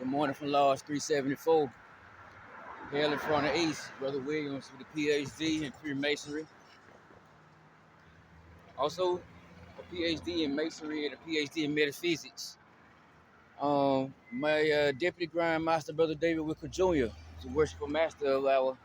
Good morning from Lodge 374. Hailing from the East, Brother Williams with a PhD in Freemasonry. Also, a PhD in Masonry and a PhD in Metaphysics. My Deputy Grand Master, Brother David Wicker Jr., is a worshipful master of our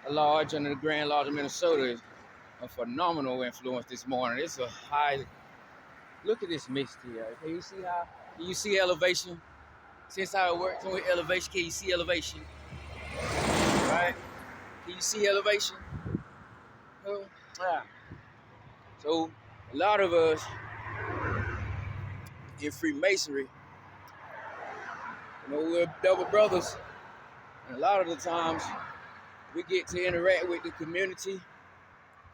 lodge under the Grand Lodge of Minnesota. A phenomenal influence this morning. It's a high. Look at this mist here. Can you see how? Can you see elevation? Since how it works with elevation, can you see elevation? Right? Can you see elevation? Yeah. So a lot of us in Freemasonry, we're double brothers, and a lot of the times we get to interact with the community,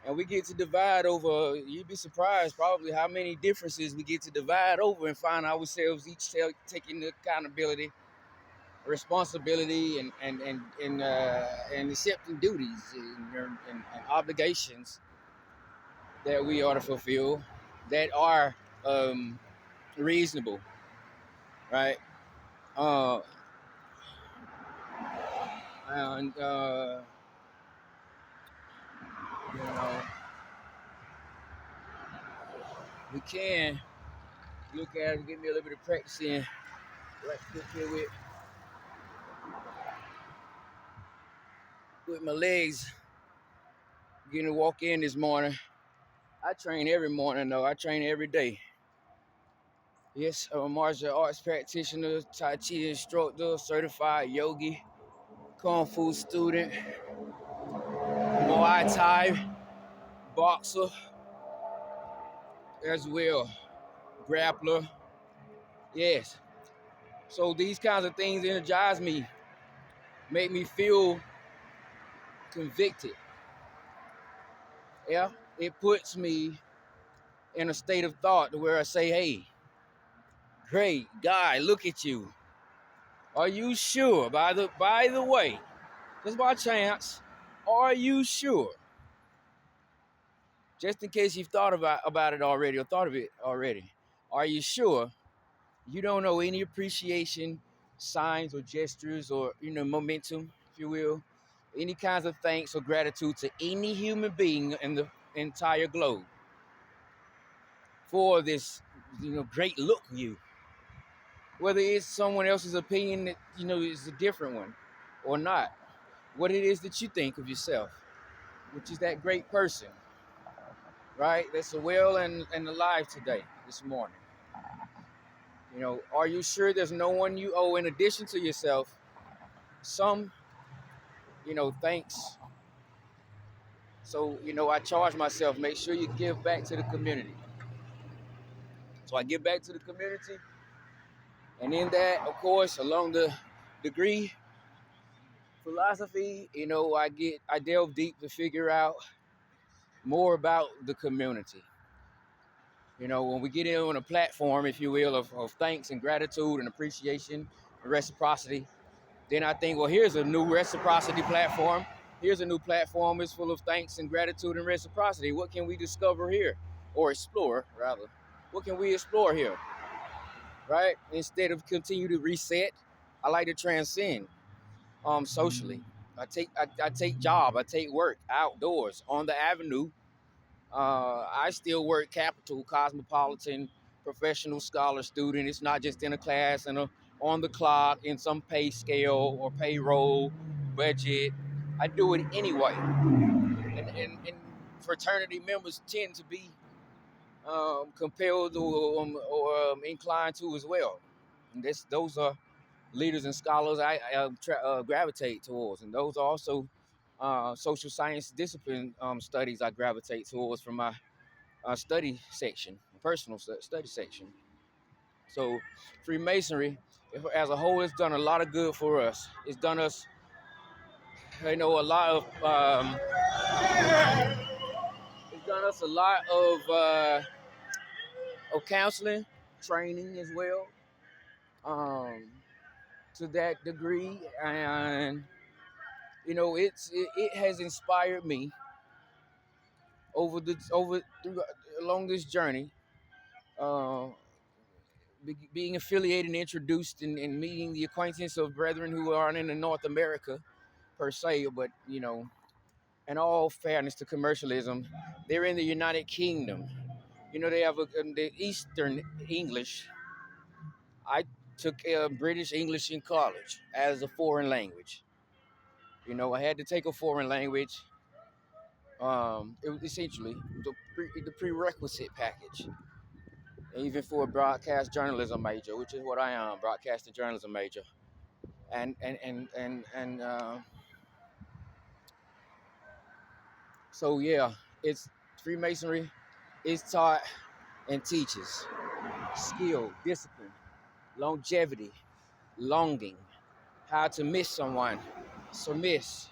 and we get to divide over. You'd be surprised probably how many differences we get to divide over and find ourselves each taking the accountability, responsibility, and accepting duties and obligations that we ought to fulfill that are reasonable, right? Uh, and you know, we can look at it, give me a little bit of practice in right quick here with my legs. Getting to walk in this morning. I train every morning though. I train every day. Yes, I'm a martial arts practitioner, Tai Chi instructor, certified yogi, Kung Fu student, Muay Thai boxer as well, grappler. Yes. So these kinds of things energize me, make me feel convicted. Yeah, it puts me in a state of thought to where I say, hey, great guy, look at you. Are you sure? By the way, just by chance, are you sure? Just in case you've thought about it already or thought of it already. Are you sure you don't know any appreciation, signs or gestures or momentum, if you will, any kinds of thanks or gratitude to any human being in the entire globe for this great look you, whether it's someone else's opinion that is a different one or not, what it is that you think of yourself, which is that great person, right, that's well and alive today, this morning. Are you sure there's no one you owe in addition to yourself some thanks? So I charge myself, make sure you give back to the community. So I give back to the community, and in that, of course, along the degree philosophy, I delve deep to figure out more about the community. When we get in on a platform, if you will, of thanks and gratitude and appreciation and reciprocity, then I think, well, here's a new reciprocity platform. Here's a new platform. It's full of thanks and gratitude and reciprocity. What can we discover here? Or explore, rather. What can we explore here? Right? Instead of continue to reset, I like to transcend socially. I take job, I take work outdoors on the avenue. I still work capital, cosmopolitan, professional scholar student. It's not just in a class and on the clock in some pay scale or payroll budget. I do it anyway. And fraternity members tend to be compelled or inclined to as well. And those are leaders and scholars I gravitate towards. And those are also social science discipline studies I gravitate towards from my study section, personal study section. So Freemasonry, as a whole, has done a lot of good for us. It's done us, a lot of. It's done us a lot of counseling, training as well, to that degree, and it has inspired me along this journey. being affiliated and introduced and meeting the acquaintance of brethren who aren't in the North America per se, but in all fairness to commercialism, they're in the United Kingdom. They have the Eastern English. I took British English in college as a foreign language. I had to take a foreign language. It was essentially the prerequisite package, even for a broadcast journalism major, which is what I am, broadcast and journalism major. And so yeah, it's Freemasonry is taught and teaches skill, discipline, longevity, longing, how to miss someone, submiss,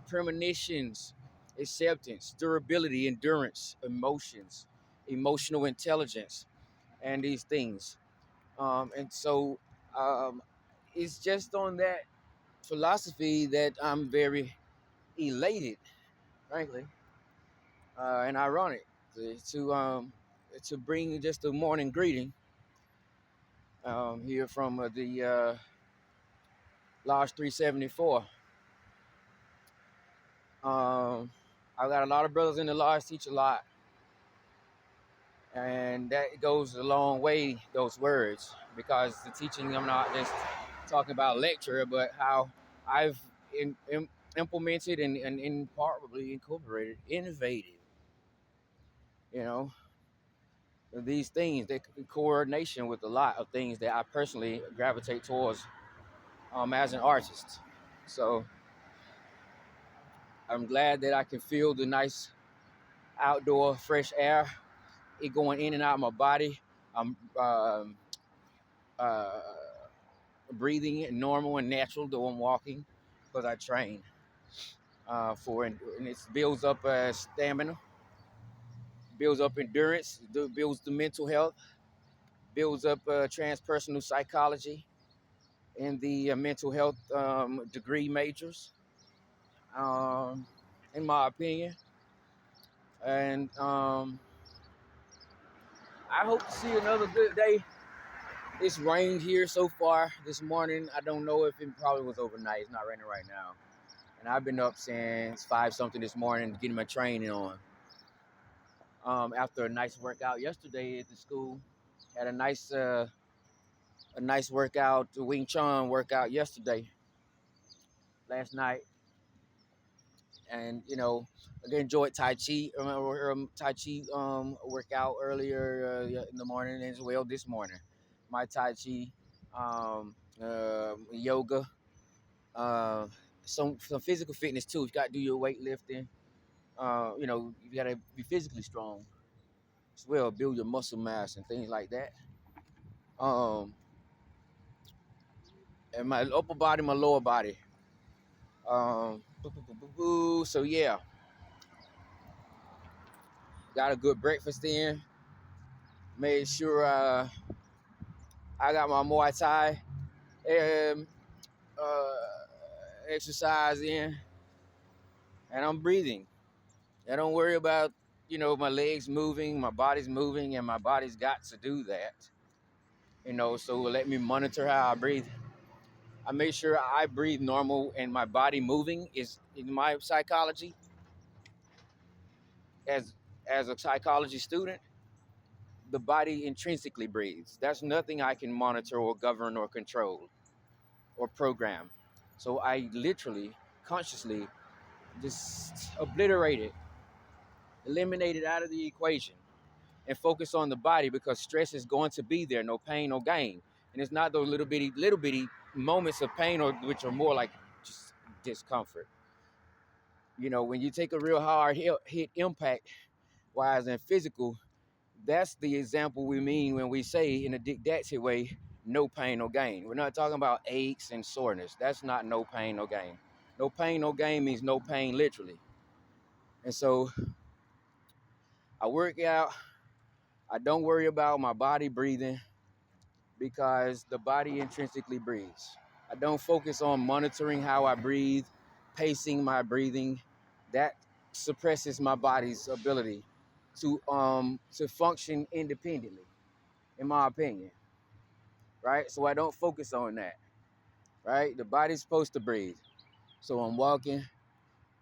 premonitions, acceptance, durability, endurance, emotions, emotional intelligence, and these things. And so um, it's just on that philosophy that I'm very elated, frankly, and ironic to bring just a morning greeting here from the Lodge 374. I got a lot of brothers in the Lodge, teach a lot, and that goes a long way, those words, because the teaching, I'm not just talking about lecture, but how I've implemented and probably incorporated, innovated, you know, these things that in coordination with a lot of things that I personally gravitate towards as an artist. So I'm glad that I can feel the nice outdoor fresh air, it going in and out of my body. I'm uh, breathing normal and natural, though I'm walking, because I train for it, and it builds up stamina, builds up endurance, builds the mental health, builds up transpersonal psychology in the mental health degree majors, um, in my opinion. And I hope to see another good day. It's rained here so far this morning. I don't know if it probably was overnight. It's not raining right now. And I've been up since 5 something this morning getting my training on. After a nice workout yesterday at the school, had a nice workout, the Wing Chun workout yesterday, last night, and I enjoyed Tai Chi workout earlier in the morning as well this morning. My Tai Chi, yoga, uh, some physical fitness too. You got to do your weightlifting. You got to be physically strong as well, build your muscle mass and things like that. Um, and my upper body, my lower body. So yeah, got a good breakfast in. Made sure I got my Muay Thai um, exercise in, and I'm breathing. I don't worry about my legs moving, my body's moving, and my body's got to do that. So let me monitor how I breathe. I make sure I breathe normal and my body moving is in my psychology as a psychology student. The body intrinsically breathes. That's nothing I can monitor or govern or control or program. So I literally, consciously just obliterate it, eliminate it out of the equation, and focus on the body because stress is going to be there, no pain, no gain. And it's not those little bitty moments of pain or which are more like just discomfort. When you take a real hard hit impact wise and physical, that's the example we mean when we say in a Dick Datsy way, no pain, no gain. We're not talking about aches and soreness. That's not no pain, no gain. No pain, no gain means no pain literally. And so I work out. I don't worry about my body breathing because the body intrinsically breathes. I don't focus on monitoring how I breathe, pacing my breathing. That suppresses my body's ability to function independently. in my opinion, right? So I don't focus on that, right? The body's supposed to breathe. So I'm walking,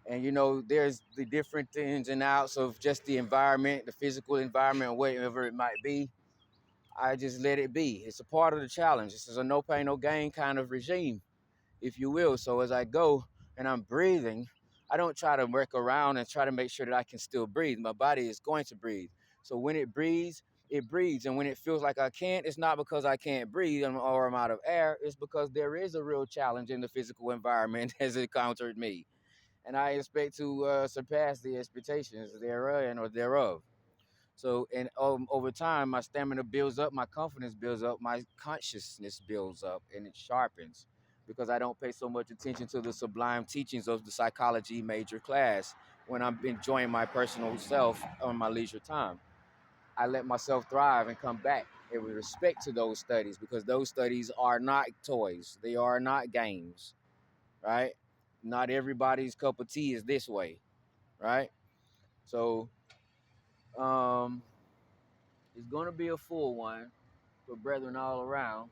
and there's the different ins and outs of just the environment, the physical environment, whatever it might be. I just let it be. It's a part of the challenge. This is a no pain, no gain kind of regime, if you will. So as I go and I'm breathing, I don't try to work around and try to make sure that I can still breathe. My body is going to breathe. So when it breathes, it breathes. And when it feels like I can't, it's not because I can't breathe or I'm out of air. It's because there is a real challenge in the physical environment as it encountered me. And I expect to surpass the expectations therein or thereof. So, and over time, my stamina builds up, my confidence builds up, my consciousness builds up, and it sharpens because I don't pay so much attention to the sublime teachings of the psychology major class when I'm enjoying my personal self on my leisure time. I let myself thrive and come back and with respect to those studies because those studies are not toys, they are not games, right? Not everybody's cup of tea is this way, right? So, um, it's gonna be a full one for brethren all around.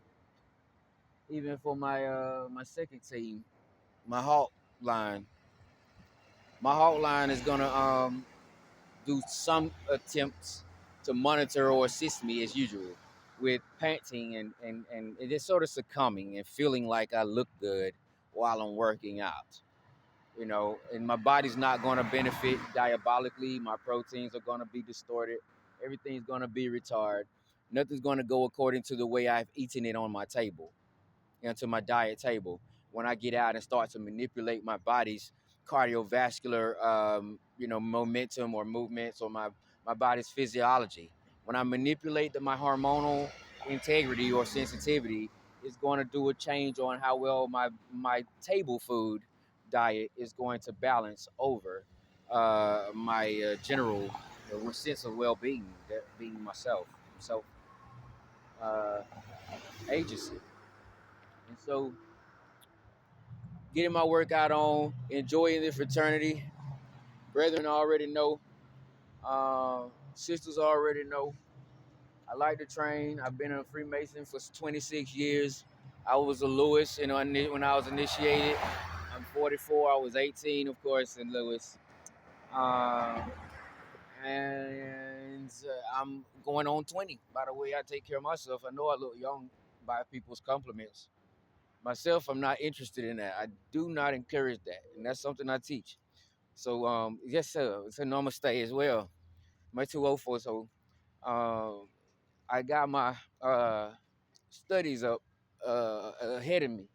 Even for my second team, my Hawk line. My Hawk line is gonna do some attempts to monitor or assist me as usual with panting and it is sort of succumbing and feeling like I look good while I'm working out. And my body's not going to benefit diabolically. My proteins are going to be distorted. Everything's going to be retarded. Nothing's going to go according to the way I've eaten it on my table, to my diet table. When I get out and start to manipulate my body's cardiovascular, momentum or movements or my body's physiology. When I manipulate my hormonal integrity or sensitivity, it's going to do a change on how well my table food diet is going to balance over my general sense of well-being, that being myself, self uh, agency. And so getting my workout on, enjoying the fraternity. Brethren already know. Sisters already know. I like to train. I've been a Freemason for 26 years. I was a Lewis, when I was initiated. I'm 44. I was 18, of course, in Lewis. Um, and I'm going on 20. By the way, I take care of myself. I know I look young by people's compliments. Myself, I'm not interested in that. I do not encourage that, and that's something I teach. So yes, sir. It's a namaste as well. My 204. So um, I got my studies up ahead of me.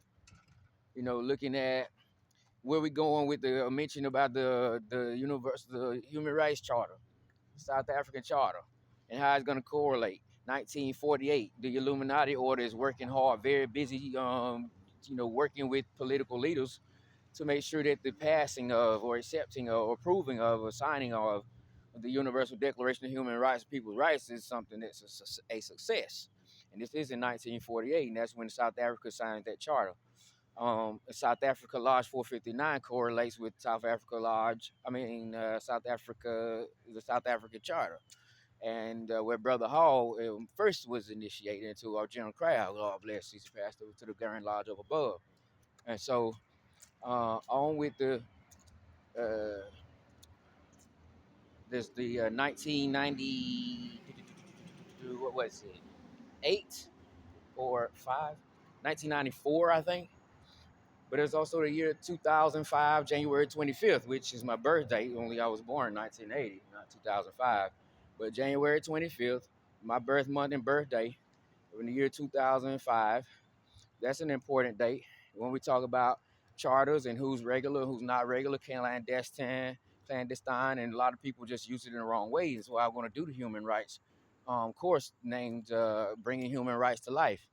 Looking at where we going with the mention about the Human Rights Charter, South African Charter, and how it's going to correlate. 1948, the Illuminati order is working hard, very busy, working with political leaders to make sure that the passing of or accepting or approving of or signing of the Universal Declaration of Human Rights and People's Rights is something that's a success. And this is in 1948, and that's when South Africa signed that charter. South Africa Lodge 459 correlates with South Africa, the South African Charter. And where Brother Hall first was initiated into our general crowd, Lord bless, he's passed over to the Grand Lodge of above. And so on with uh, there's the 1990, what was it, 8 or 5? 1994, I think. But there's also the year 2005, January 25th, which is my birthday. Only I was born in 1980, not 2005. But January 25th, my birth month and birthday, in the year 2005, that's an important date when we talk about charters and who's regular, who's not regular, clandestine, and a lot of people just use it in the wrong way. That's why I want to do the human rights course named Bringing Human Rights to Life.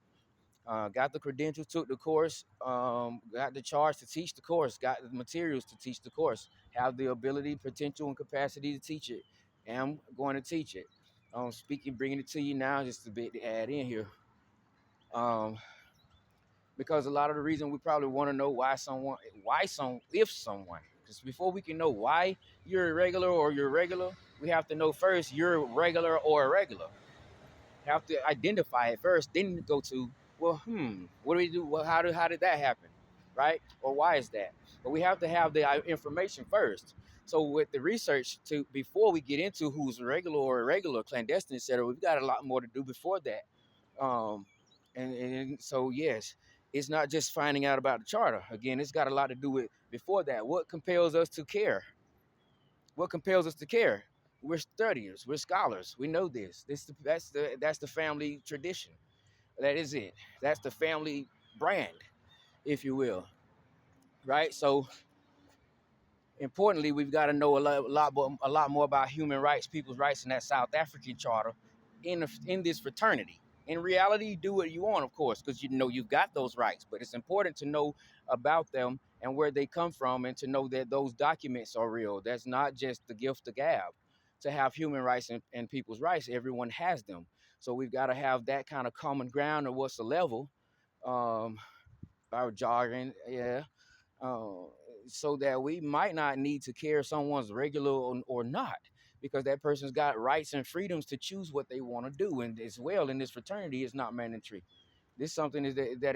Got the credentials, took the course, got the charge to teach the course, got the materials to teach the course, have the ability, potential, and capacity to teach it. And I'm going to teach it. Speaking, bringing it to you now, just a bit to add in here. Because a lot of the reason we probably want to know if someone, because before we can know why you're irregular or you're regular, we have to know first you're regular or irregular. have to identify it first, then go to, well, what do we do? Well, how did that happen, right? Or why is that? But we have to have the information first. So with the research to before we get into who's regular or irregular, clandestine, etc., we've got a lot more to do before that. Um, and so yes, it's not just finding out about the charter. Again, it's got a lot to do with before that. What compels us to care? What compels us to care? We're studiers. We're scholars. We know this. That's the family tradition. That is it. That's the family brand, if you will. Right. So importantly, we've got to know a lot more about human rights, people's rights in that South African charter, in this fraternity. In reality, do what you want, of course, because you know you've got those rights. But it's important to know about them and where they come from, and to know that those documents are real. That's not just the gift of gab. To have human rights and people's rights, everyone has them. So we've got to have that kind of common ground of what's the level. Um, our jargon, yeah, uh, so that we might not need to care if someone's regular or not, because that person's got rights and freedoms to choose what they want to do. And as well, in this fraternity, it's not mandatory. This something is that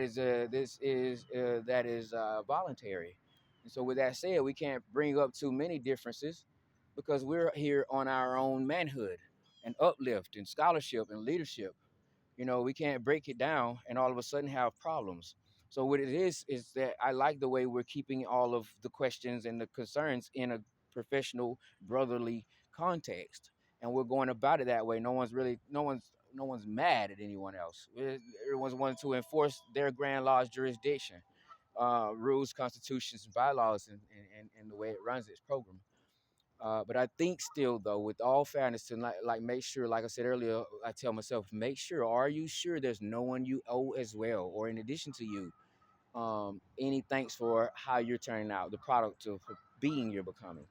is voluntary. And so, with that said, we can't bring up too many differences because we're here on our own manhood and uplift and scholarship and leadership. We can't break it down and all of a sudden have problems. So what it is that I like the way we're keeping all of the questions and the concerns in a professional, brotherly context, and we're going about it that way. No one's mad at anyone else. Everyone's wanting to enforce their grand law's jurisdiction, rules, constitutions, and bylaws, and the way it runs its program. But I think still, though, with all fairness, to make sure, like I said earlier, I tell myself, make sure, are you sure there's no one you owe as well, or in addition to you, any thanks for how you're turning out, the product of being you're becoming.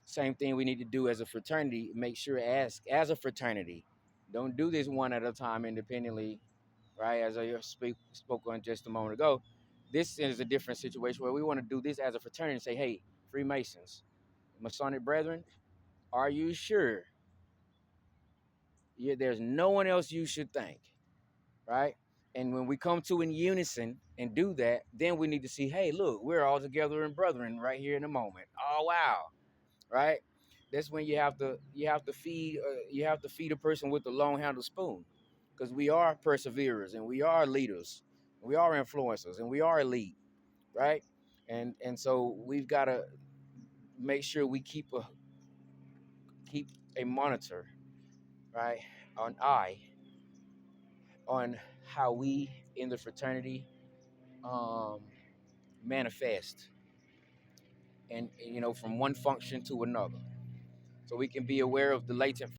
Same thing we need to do as a fraternity. Make sure, ask as a fraternity. Don't do this one at a time independently, right? As I spoke on just a moment ago, this is a different situation where we want to do this as a fraternity and say, hey, Freemasons, Masonic brethren, are you sure? There's no one else you should thank, right? And when we come to in unison and do that, then we need to see, hey, look, we're all together and brethren right here in a moment. Oh wow, right? That's when you have to feed a person with the long handled spoon, because we are perseverers and we are leaders, we are influencers and we are elite, right? And so we've got to make sure we keep a monitor, right, an eye on how we in the fraternity um, manifest, and from one function to another, so we can be aware of the latent